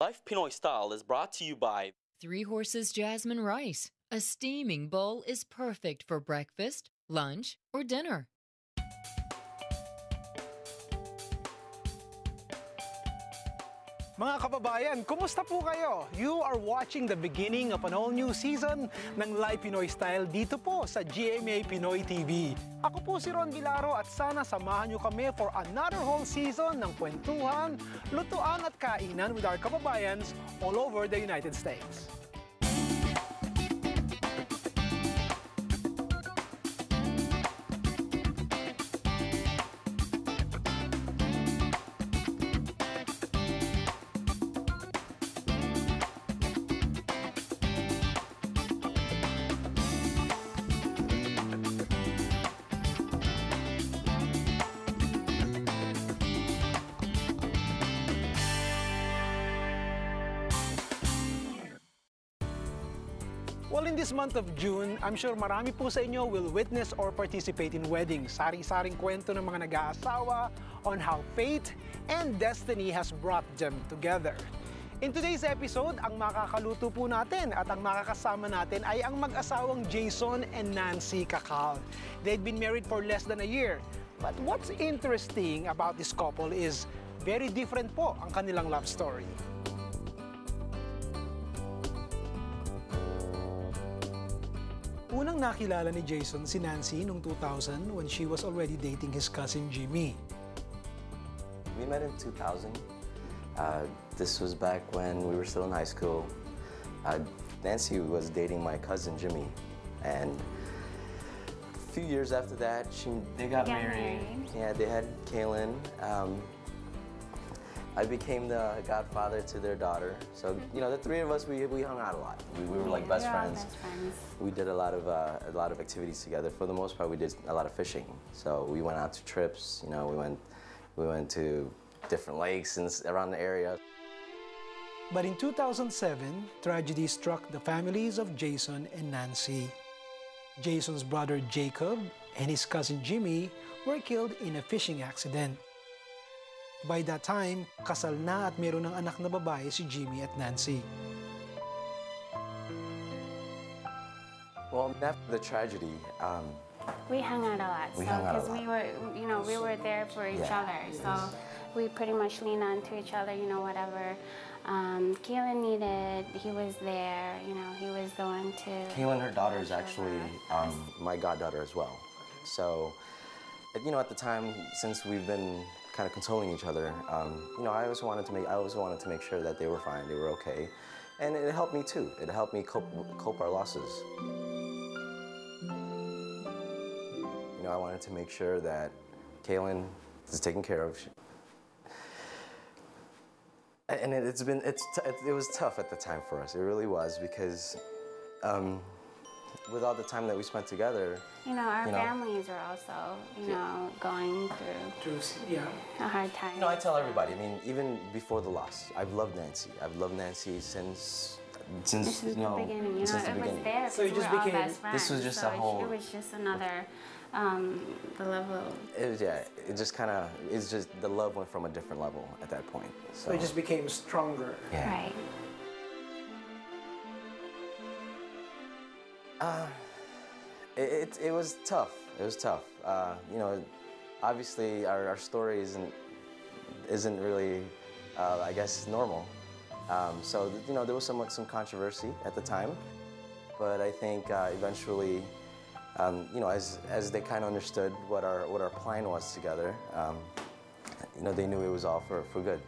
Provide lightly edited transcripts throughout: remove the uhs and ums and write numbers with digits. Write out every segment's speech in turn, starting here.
Life Pinoy Style is brought to you by Three Horses Jasmine Rice. A steaming bowl is perfect for breakfast, lunch, or dinner. Mga kababayan, kumusta po kayo? You are watching the beginning of an all-new season ng Live Pinoy Style dito po sa GMA Pinoy TV. Ako po si Ron Bilaro at sana samahan niyo kami for another whole season ng kwentuhan, lutuan at kainan with our kababayans all over the United States. Well, in this month of June, I'm sure marami po sa inyo will witness or participate in weddings. Sari-saring kwento ng mga nag-aasawa on how fate and destiny has brought them together. In today's episode, ang makakaluto po natin at ang makakasama natin ay ang mag-asawang Jason and Nancy Kakal. They'd been married for less than a year. But what's interesting about this couple is very different po ang kanilang love story. Unang nakilala ni Jason si Nancy noong 2000 when she was already dating his cousin Jimmy. We met in 2000. This was back when we were still in high school. Nancy was dating my cousin Jimmy, and a few years after that, they got married. Yeah, they had Kaylin. I became the godfather to their daughter. So, you know, the three of us, we hung out a lot. We were like best friends. We did a lot of activities together. For the most part, we did a lot of fishing. So we went out to trips. You know, we went to different lakes and around the area. But in 2007, tragedy struck the families of Jason and Nancy. Jason's brother Jacob and his cousin Jimmy were killed in a fishing accident. By that time, kasal na at meron ng anak na babae si Jimmy at Nancy. Well, after the tragedy, we hung out a lot. Because we were there for each other. So we pretty much leaned on to each other. You know, whatever Kaylin needed, he was there. You know, he was the one to. Kaylin, her daughter, is actually my goddaughter as well. So, you know, at the time, since we've been kind of consoling each other, you know, I also wanted to make sure that they were fine, they were okay, and it helped me too. It helped me cope our losses. You know, I wanted to make sure that Kaylin is taken care of, and it was tough at the time for us. It really was, because with all the time that we spent together, our families are also, going through a hard time. You know, I tell everybody. I mean, even before the loss, I've loved Nancy. I've loved Nancy since the beginning. You know, it was there. So you just became. Best friends. This was just so a whole. It was just another, the level. It was, yeah. It just kind of. It's just the love went from a different level at that point. So it just became stronger. Yeah. Right. It was tough. It was tough. You know, obviously our story isn't really, I guess, normal. So you know, there was some controversy at the time, but I think eventually, you know, as they kind of understood what our plan was together, you know, they knew it was all for good.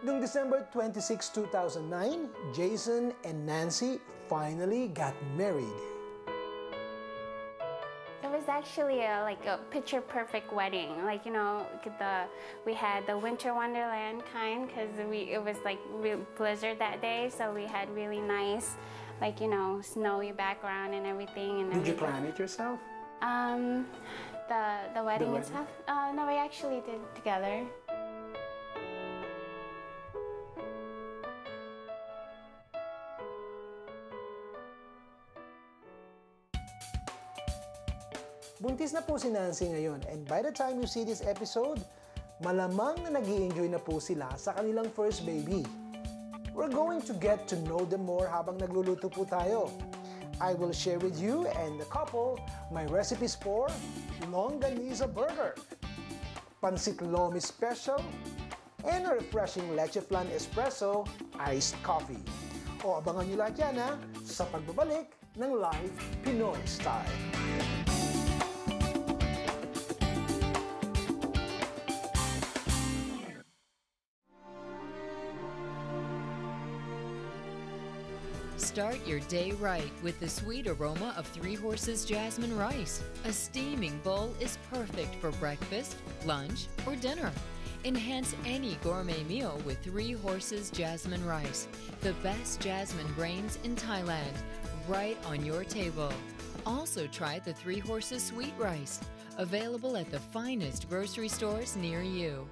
Noong December 26, 2009, Jason and Nancy finally got married. It was actually like a picture-perfect wedding. Like, you know, we had the winter wonderland kind, because it was like real blizzard that day, so we had really nice, like, you know, snowy background and everything. Did you plan it yourself? The wedding itself? No, we actually did it together. Buntis na po si Nancy ngayon, and by the time you see this episode, Malamang na nag-i-enjoy na po sila sa kanilang first baby. We're going to get to know them more habang nagluluto po tayo. I will share with you and the couple my recipes for longanisa burger, pancit lomi special, and a refreshing leche flan espresso iced coffee. O abangan nyo lahat yan sa pagbabalik ng Live Pinoy Style. Start your day right with the sweet aroma of Three Horses jasmine rice. A steaming bowl is perfect for breakfast, lunch, or dinner. Enhance any gourmet meal with Three Horses jasmine rice, the best jasmine grains in Thailand, right on your table. Also try the Three Horses sweet rice, available at the finest grocery stores near you.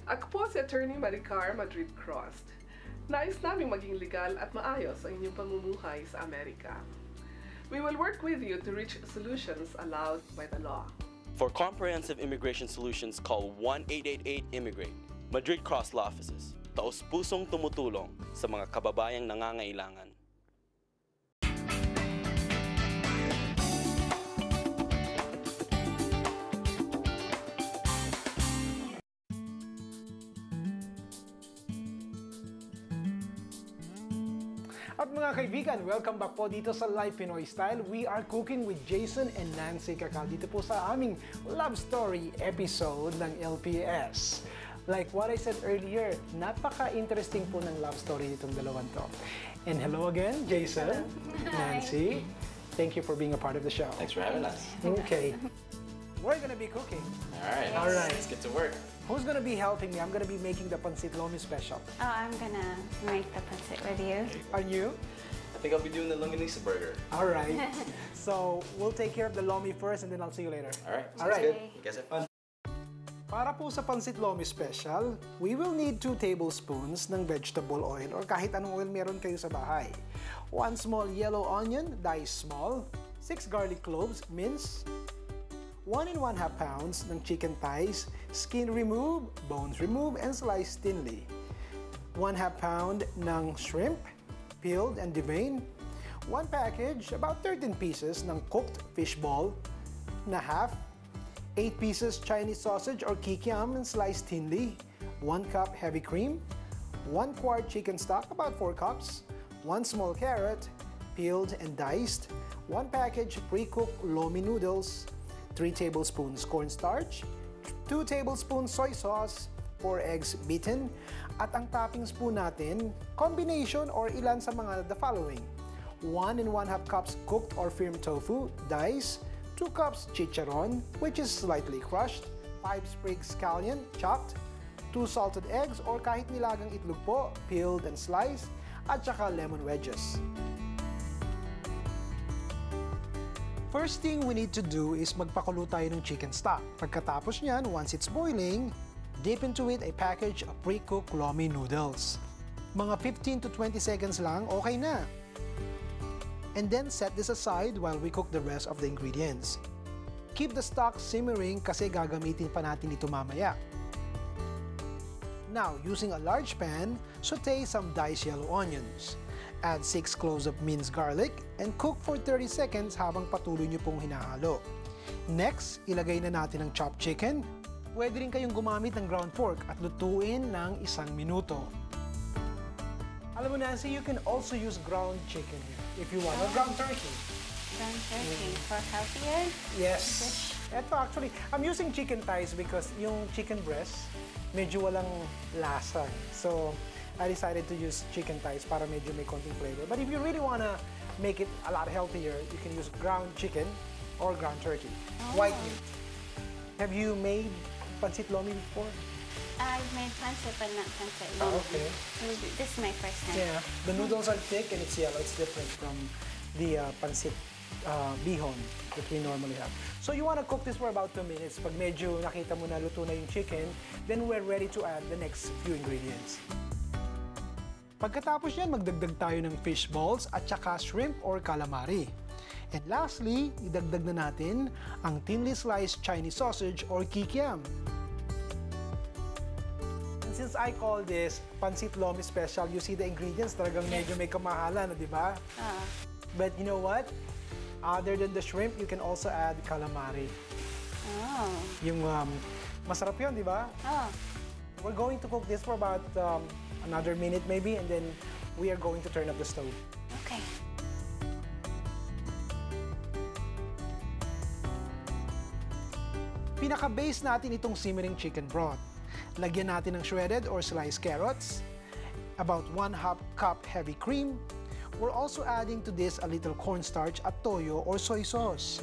Ako po si Attorney Maricar Madrid Crossed. Nais naming maging legal at maayos ang inyong pamumuhay sa Amerika. We will work with you to reach solutions allowed by the law. For comprehensive immigration solutions, call 1-888-IMMIGRATE. Madrid Cross Law Offices. Taos-pusong tumutulong sa mga kababayang nangangailangan. At mga kaibigan, welcome back po dito sa Live Pinoy Style. We are cooking with Jason and Nancy Kakal dito po sa aming love story episode ng LPS. Like what I said earlier, napaka-interesting po ng love story nitong dalawang to. And hello again, Jason, Nancy. Thank you for being a part of the show. Thanks for having us. Okay. We're gonna be cooking. All right, let's get to work. Who's gonna be helping me? I'm gonna be making the pancit lomi special. Oh, I'm gonna make the pancit with you. Are you? I think I'll be doing the longanisa burger. All right. So we'll take care of the lomi first and then I'll see you later. All right, All sounds right. good. You guys have fun. Para po sa pancit lomi special, we will need 2 tablespoons ng vegetable oil or kahit anong oil meron kayo sa bahay. 1 small yellow onion, diced small. 6 garlic cloves, minced. 1 1/2 pounds ng chicken thighs, skin remove, bones remove, and sliced thinly. 1/2 pound ng shrimp, peeled and deveined. 1 package, about 13 pieces ng cooked fish ball na half. 8 pieces Chinese sausage or kikiam and sliced thinly. 1 cup heavy cream. 1 quart chicken stock, about 4 cups. 1 small carrot, peeled and diced. 1 package pre-cooked lomi noodles. 3 tablespoons cornstarch, 2 tablespoons soy sauce, 4 eggs beaten, at ang toppings po natin, combination or ilan sa mga the following. 1 1/2 cups cooked or firm tofu, diced, 2 cups chicharon, which is slightly crushed, 5 sprigs scallion, chopped, 2 salted eggs or kahit nilagang itlog po, peeled and sliced, at saka lemon wedges. First thing we need to do is magpakulo tayo ng chicken stock. Pagkatapos niyan, once it's boiling, dip into it a package of pre-cooked lomi noodles. Mga 15 to 20 seconds lang, okay na. And then set this aside while we cook the rest of the ingredients. Keep the stock simmering kasi gagamitin pa natin ito mamaya. Now, using a large pan, saute some diced yellow onions. Add 6 cloves of minced garlic and cook for 30 seconds habang patuloy nyo pong hinahalo. Next, ilagay na natin ang chopped chicken. Pwede rin kayong gumamit ng ground pork at lutuin ng 1 minuto. Alam mo Nancy, you can also use ground chicken here if you want, or ground turkey. Ground turkey for healthier? Yes. Ito actually, I'm using chicken thighs because yung chicken breast, medyo walang lasa. So, I decided to use chicken thighs para medyo may konting flavor. But if you really wanna make it a lot healthier, you can use ground chicken or ground turkey. White meat. Have you made pancit lomi before? I've made pancit, but not pancit. Oh, okay. This is my first time. Yeah. The noodles are thick and it's yellow. It's different from the pancit bihon that we normally have. So you wanna cook this for about 2 minutes. Pag medyo nakita mo na luto na yung chicken, then we're ready to add the next few ingredients. Pagkatapos yan, magdagdag tayo ng fish balls at saka shrimp or calamari. And lastly, idagdag na natin ang thinly sliced Chinese sausage or kikiam. And since I call this Pancit Lomi Special, you see the ingredients, talagang medyo may kamahalan, di ba? But you know what? Other than the shrimp, you can also add calamari. Oh. Yung masarap yun, di ba? Oh. We're going to cook this for about another minute maybe, and then we are going to turn up the stove. Okay. Pinaka-base natin itong simmering chicken broth. Lagyan natin ng shredded or sliced carrots, about 1/2 cup heavy cream. We're also adding to this a little cornstarch at toyo or soy sauce.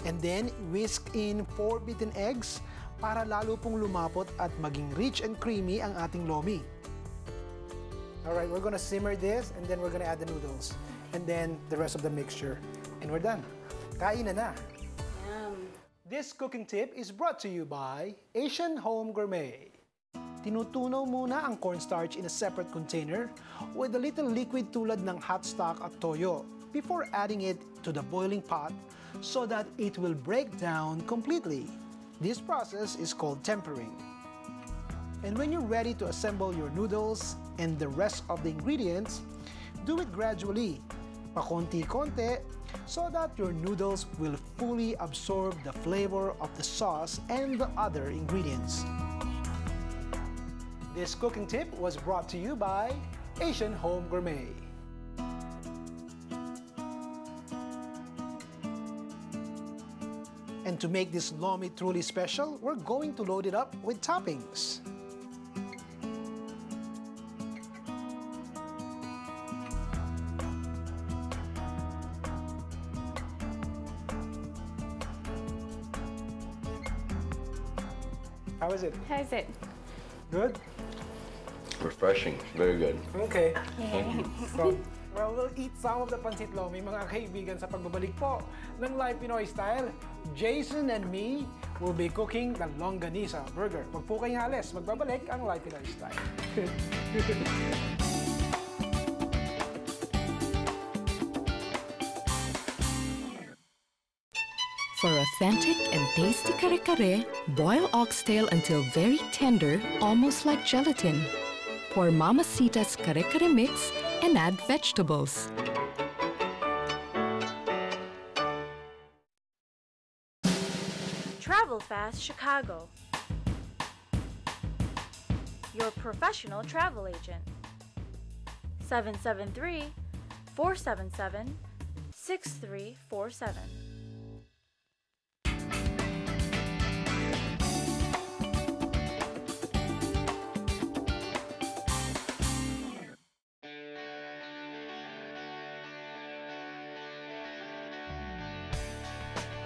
And then, whisk in 4 beaten eggs para lalo pong lumapot at maging rich and creamy ang ating lomi. Alright, we're gonna simmer this and then we're gonna add the noodles. And then the rest of the mixture. And we're done. Kain na. This cooking tip is brought to you by Asian Home Gourmet. Tinutunaw muna ang cornstarch in a separate container with a little liquid tulad ng hot stock at toyo before adding it to the boiling pot so that it will break down completely. This process is called tempering. And when you're ready to assemble your noodles and the rest of the ingredients, do it gradually, pakonti-konti, so that your noodles will fully absorb the flavor of the sauce and the other ingredients. This cooking tip was brought to you by Asian Home Gourmet. And to make this lomi truly special, we're going to load it up with toppings. How is it? How is it? Good? Refreshing. Very good. Okay. So, well, we'll eat some of the pancit lomi, mga kaibigan, sa pagbabalik po ng Live Pinoy Style. Jason and me will be cooking the longganisa burger. Wag po kayong alis, magbabalik ang Live Pinoy Style. For authentic and tasty kare-kare, boil oxtail until very tender, almost like gelatin. Pour Mamacita's kare-kare mix and add vegetables. Travel Fast Chicago, your professional travel agent. 773-477-6347.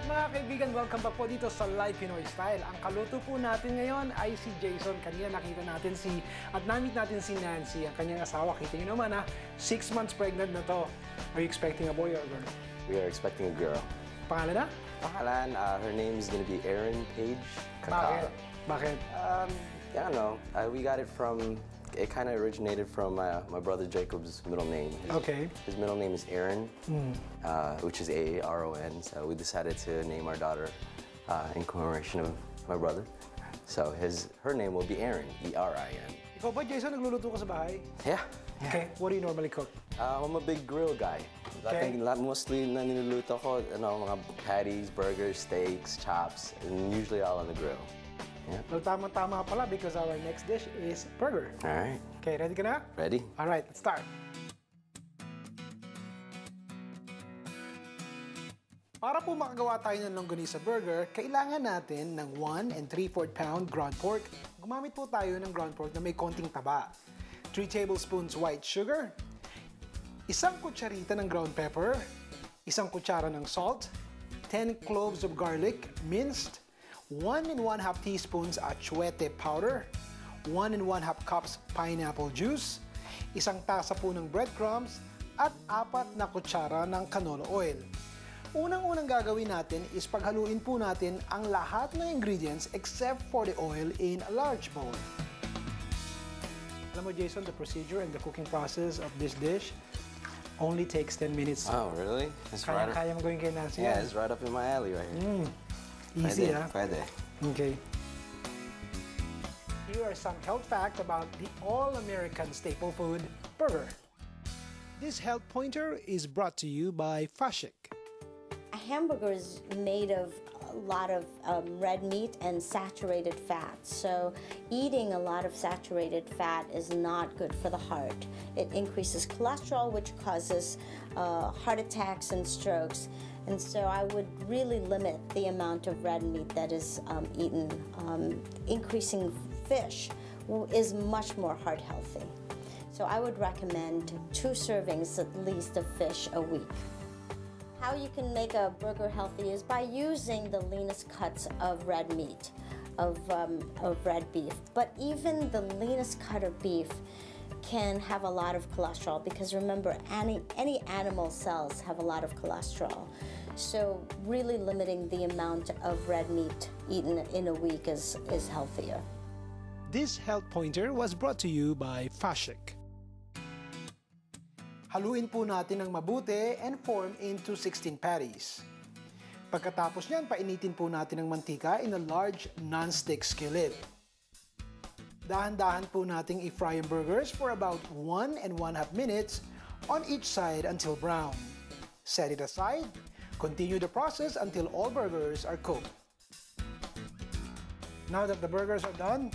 Mga kaibigan, welcome back po dito sa Live Pinoy Style. Ang kaluto po natin ngayon ay si Jason. Kanina nakita natin at na-meet natin si Nancy, ang kanyang asawa. Kita niyo naman 6 months pregnant na to. Are you expecting a boy or a girl? We are expecting a girl. Pangalan na? Pangalan, her name is gonna be Erin Paige Bakit? Bakit? I don't know. We got it from, it kind of originated from my brother Jacob's middle name. His middle name is Aaron, which is A-A-R-O-N. So we decided to name our daughter in commemoration of my brother. So her name will be Erin, E-R-I-N. Ikaw ba, Jason, nagluluto ka sa bahay? Yeah. Okay. What do you normally cook? I'm a big grill guy. I think mostly na niluluto ko, mga patties, burgers, steaks, chops, and usually all on the grill. Yeah. Well, tama-tama pala because our next dish is burger. All right. Okay, ready ka na? Ready? All right, let's start. Para po makagawa tayo ng longganisa burger, kailangan natin ng 1 3/4 pound ground pork. Gumamit po tayo ng ground pork na may konting taba. 3 tablespoons white sugar, 1 kutsarita ng ground pepper, 1 kutsara ng salt, 10 cloves of garlic minced, 1 1/2 teaspoons achuete powder, 1 1/2 cups pineapple juice, 1 tasa po ng breadcrumbs, at 4 na kutsara ng canola oil. Unang-unang gagawin natin is paghaluin po natin ang lahat ng ingredients except for the oil in a large bowl. Alam mo, Jason, the procedure and the cooking process of this dish only takes 10 minutes. Oh, really? Kaya mo gawin kay Nancy. Yeah, it's right up in my alley right here. Easy, Pwede, pwede. Okay. Here are some health facts about the all-American staple food, burger. This health pointer is brought to you by Fashik. A hamburger is made of a lot of red meat and saturated fat. So eating a lot of saturated fat is not good for the heart. It increases cholesterol, which causes heart attacks and strokes. And so I would really limit the amount of red meat that is eaten. Increasing fish is much more heart healthy. So I would recommend 2 servings at least of fish a week. How you can make a burger healthy is by using the leanest cuts of red meat, of red beef. But even the leanest cut of beef can have a lot of cholesterol, because remember, any animal cells have a lot of cholesterol. So really limiting the amount of red meat eaten in a week is healthier. This health pointer was brought to you by Fashik. Haluin po natin ng mabuti and form into 16 patties. Pagkatapos niyan, painitin po natin ng mantika in a large non-stick skillet. Dahan-dahan po nating i-fry ang burgers for about 1 and 1/2 minutes on each side until brown. Set it aside. Continue the process until all burgers are cooked. Now that the burgers are done,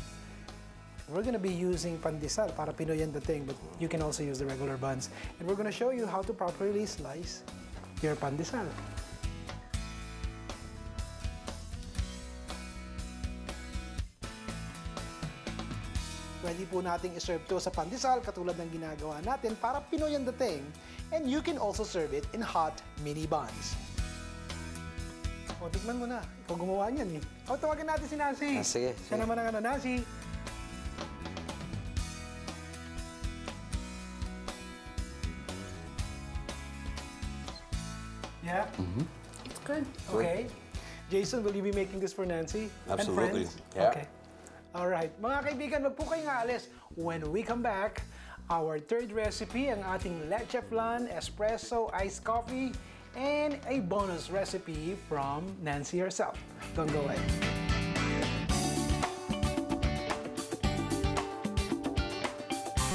we're gonna be using pandesal para Pinoy ang dating, but you can also use the regular buns. And we're gonna show you how to properly slice your pandesal. Pwede po nating iserve to sa pandesal katulad ng ginagawa natin para Pinoy ang dating. And you can also serve it in hot mini buns. O, tikman mo na. Ikaw gumawa niyan eh. O, tawagan natin si Nancy. Sige. Siya naman ang Nancy. Yeah? It's good. Okay. Jason, will you be making this for Nancy? Absolutely. And friends? Yeah. Okay. Alright. Mga kaibigan, wag po kayong aalis. When we come back, our third recipe, ang ating leche flan, espresso, iced coffee, and a bonus recipe from Nancy herself. Don't go away.